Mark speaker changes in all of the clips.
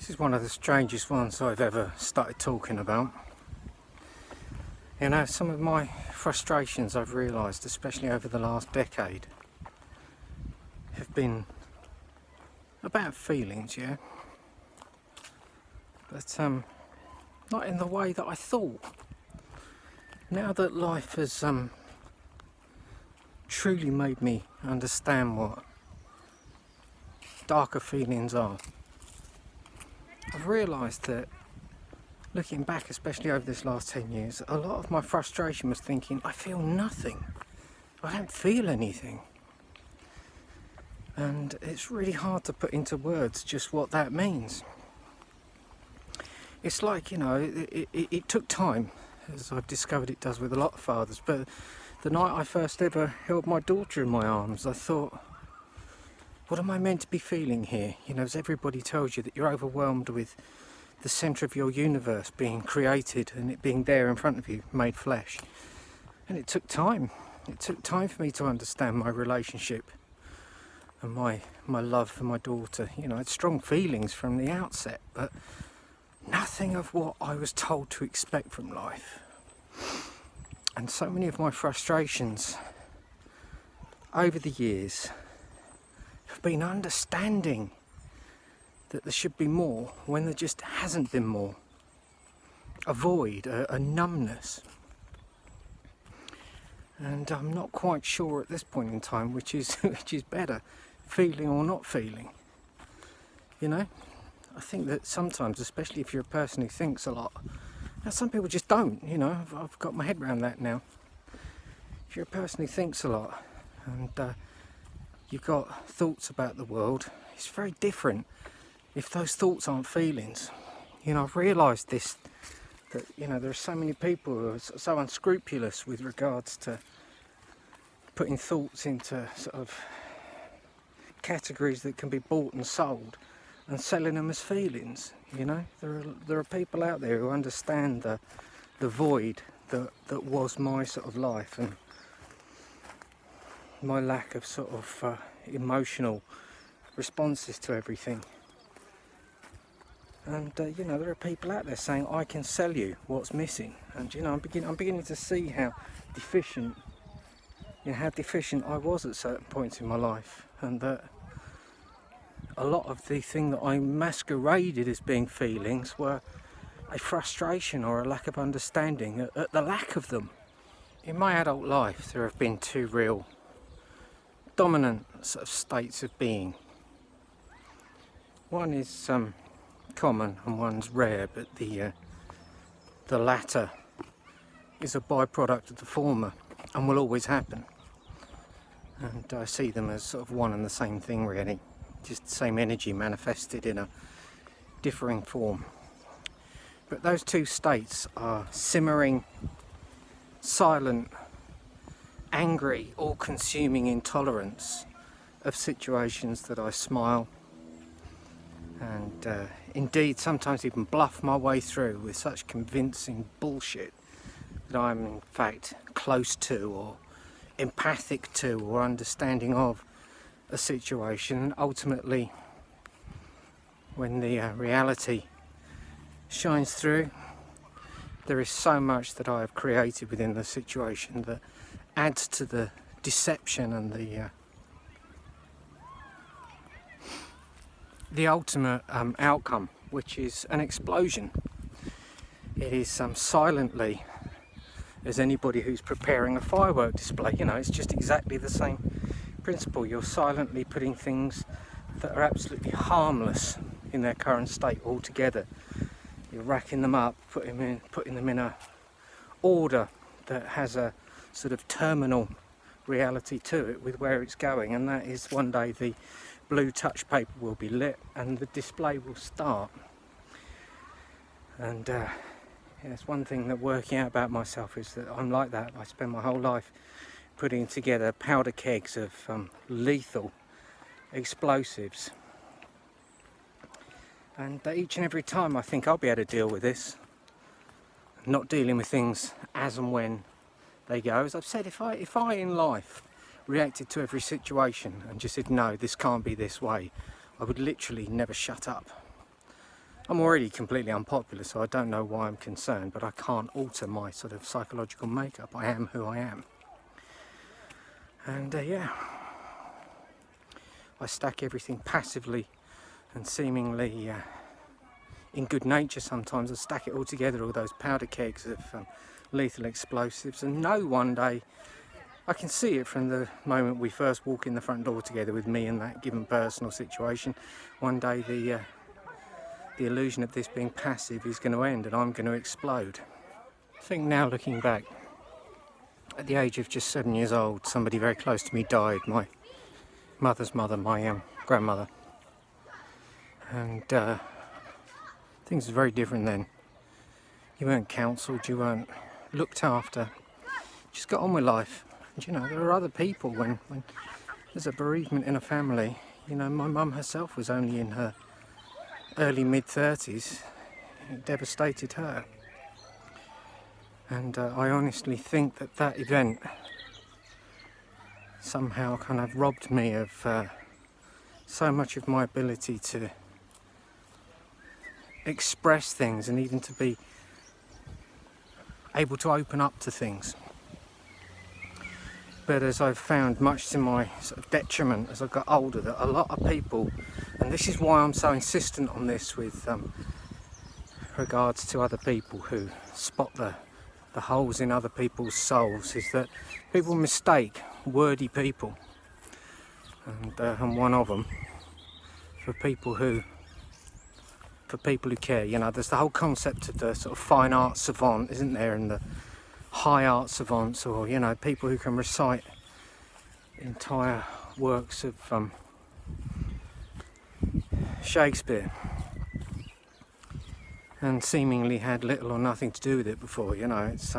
Speaker 1: This is one of the strangest ones I've ever started talking about. You know, some of my frustrations I've realised, especially over the last decade, have been about feelings, yeah? But not in the way that I thought. Now that life has truly made me understand what darker feelings are, I've realised that, looking back, especially over this last 10 years, a lot of my frustration was thinking, I feel nothing. I don't feel anything. And it's really hard to put into words just what that means. It's like, you know, it took time, as I've discovered it does with a lot of fathers, but the night I first ever held my daughter in my arms, I thought, what am I meant to be feeling here? You know, as everybody tells you that you're overwhelmed with the centre of your universe being created and it being there in front of you, made flesh. And it took time. It took time for me to understand my relationship and my love for my daughter. You know, I had strong feelings from the outset, but nothing of what I was told to expect from life. And so many of my frustrations over the years have been understanding that there should be more when there just hasn't been more. A void, a numbness. And I'm not quite sure at this point in time which is better, feeling or not feeling. You know, I think that sometimes, especially if you're a person who thinks a lot, now some people just don't, you know, I've got my head around that now. If you're a person who thinks a lot and you've got thoughts about the world, it's very different if those thoughts aren't feelings. You know, I've realised this, that, you know, there are so many people who are so unscrupulous with regards to putting thoughts into sort of categories that can be bought and sold and selling them as feelings. You know, there are people out there who understand the void that was my sort of life and my lack of sort of emotional responses to everything. And you know, there are people out there saying, I can sell you what's missing. And you know, I'm beginning to see how deficient I was at certain points in my life, and that a lot of the thing that I masqueraded as being feelings were a frustration or a lack of understanding at the lack of them. In my adult life, there have been two real dominant sort of states of being. One is common and one's rare, but the latter is a byproduct of the former and will always happen. And I see them as sort of one and the same thing, really, just the same energy manifested in a differing form. But those two states are simmering, silent, angry, all-consuming intolerance of situations that I smile and indeed sometimes even bluff my way through with such convincing bullshit that I'm in fact close to or empathic to or understanding of a situation. Ultimately, when the reality shines through, there is so much that I have created within the situation that adds to the deception and the ultimate outcome, which is an explosion. It is silently, as anybody who's preparing a firework display, you know, it's just exactly the same principle. You're silently putting things that are absolutely harmless in their current state all together. You're racking them up, putting them in a order that has a sort of terminal reality to it with where it's going, and that is one day the blue touch paper will be lit and the display will start. And it's one thing that working out about myself is that I'm like that. I spend my whole life putting together powder kegs of lethal explosives, and each and every time I think I'll be able to deal with this, not dealing with things as and when they go. As I've said, if I in life reacted to every situation and just said, no, this can't be this way, I would literally never shut up. I'm already completely unpopular, so I don't know why I'm concerned, but I can't alter my sort of psychological makeup. I am who I am. And yeah, I stack everything passively and seemingly in good nature sometimes. I stack it all together, all those powder kegs of lethal explosives, and know one day, I can see it from the moment we first walk in the front door together with me and that given personal situation, one day the illusion of this being passive is going to end and I'm going to explode. I think now, looking back, at the age of just 7 years old, somebody very close to me died, my mother's mother, my grandmother. And things were very different then. You weren't counselled, you weren't looked after, just got on with life. And you know, there are other people when there's a bereavement in a family. You know, my mum herself was only in her early mid-30s. It devastated her. And I honestly think that that event somehow kind of robbed me of so much of my ability to express things and even to be able to open up to things. But as I've found, much to my sort of detriment as I got older, that a lot of people, and this is why I'm so insistent on this with regards to other people who spot the holes in other people's souls, is that people mistake wordy people, and I'm one of them, for people who care. You know, there's the whole concept of the sort of fine art savant, isn't there, and the high art savants, or you know, people who can recite entire works of Shakespeare and seemingly had little or nothing to do with it before. You know, it's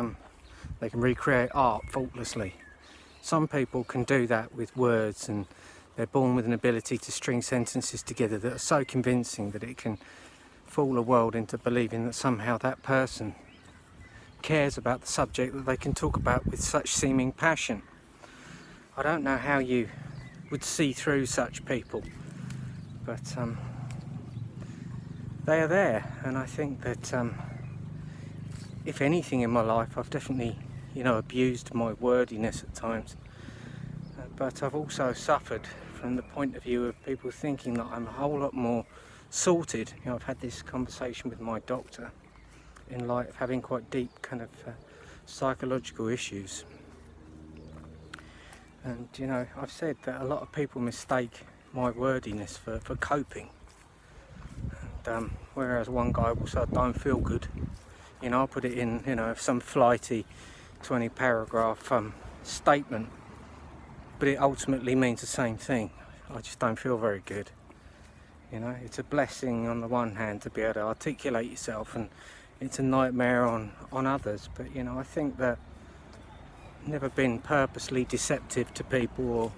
Speaker 1: they can recreate art faultlessly. Some people can do that with words, and they're born with an ability to string sentences together that are so convincing that it can fool the world into believing that somehow that person cares about the subject that they can talk about with such seeming passion. I don't know how you would see through such people, but they are there, and I think that if anything in my life, I've definitely, you know, abused my wordiness at times, but I've also suffered from the point of view of people thinking that I'm a whole lot more sorted. You know, I've had this conversation with my doctor in light of having quite deep kind of psychological issues, and you know, I've said that a lot of people mistake my wordiness for coping, and whereas one guy will say I don't feel good, you know, I'll put it in, you know, some flighty 20 paragraph statement, but it ultimately means the same thing. I just don't feel very good. You know, it's a blessing on the one hand to be able to articulate yourself, and it's a nightmare on others. But you know, I think that I've never been purposely deceptive to people or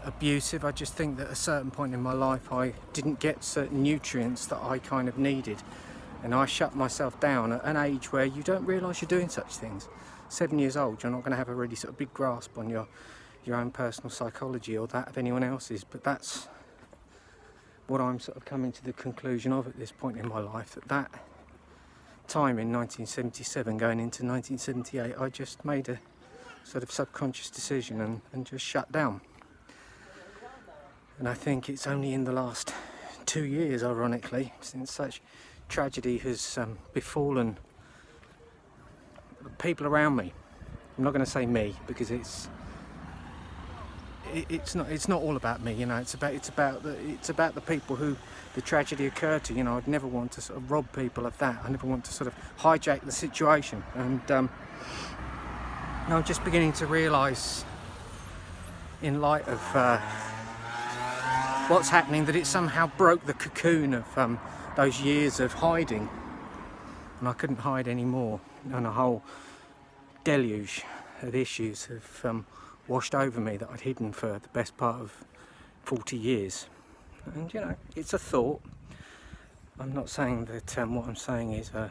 Speaker 1: abusive. I just think that at a certain point in my life I didn't get certain nutrients that I kind of needed, and I shut myself down at an age where you don't realise you're doing such things. 7 years old, you're not going to have a really sort of big grasp on your own personal psychology or that of anyone else's, but that's what I'm sort of coming to the conclusion of at this point in my life, that time in 1977 going into 1978, I just made a sort of subconscious decision and just shut down. And I think it's only in the last 2 years, ironically, since such tragedy has befallen people around me. I'm not going to say me, because it's not all about me, you know. It's about the people who the tragedy occurred to. You know, I'd never want to sort of rob people of that. I never want to sort of hijack the situation. And I'm just beginning to realise, in light of what's happening, that it somehow broke the cocoon of those years of hiding, and I couldn't hide anymore, and a whole deluge of issues have washed over me that I'd hidden for the best part of 40 years. And you know, it's a thought. I'm not saying that what I'm saying is a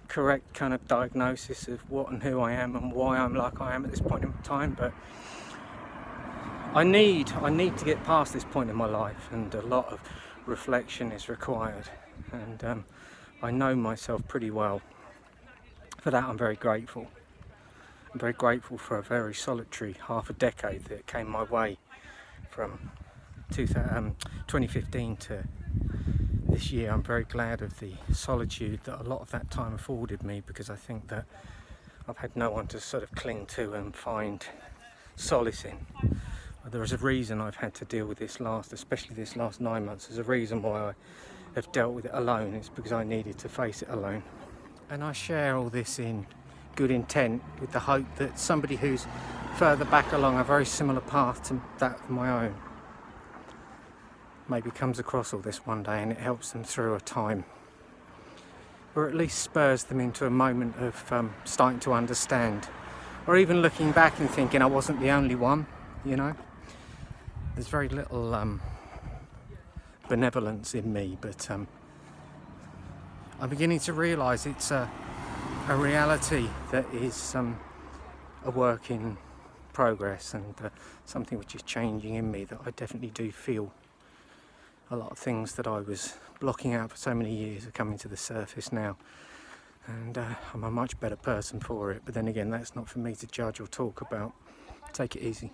Speaker 1: correct kind of diagnosis of what and who I am and why I'm like I am at this point in time, but I need to get past this point in my life, and a lot of reflection is required. and I know myself pretty well. For that I'm very grateful. I'm very grateful for a very solitary half a decade that came my way from 2015 to this year. I'm very glad of the solitude that a lot of that time afforded me, because I think that I've had no one to sort of cling to and find solace in. There is a reason I've had to deal with this especially this last 9 months. There's a reason why I have dealt with it alone. It's because I needed to face it alone. And I share all this in good intent, with the hope that somebody who's further back along a very similar path to that of my own maybe comes across all this one day, and it helps them through a time, or at least spurs them into a moment of starting to understand, or even looking back and thinking I wasn't the only one, you know. There's very little benevolence in me, but I'm beginning to realise it's a reality that is a work in progress, and something which is changing in me, that I definitely do feel. A lot of things that I was blocking out for so many years are coming to the surface now, and I'm a much better person for it. But then again, that's not for me to judge or talk about. Take it easy.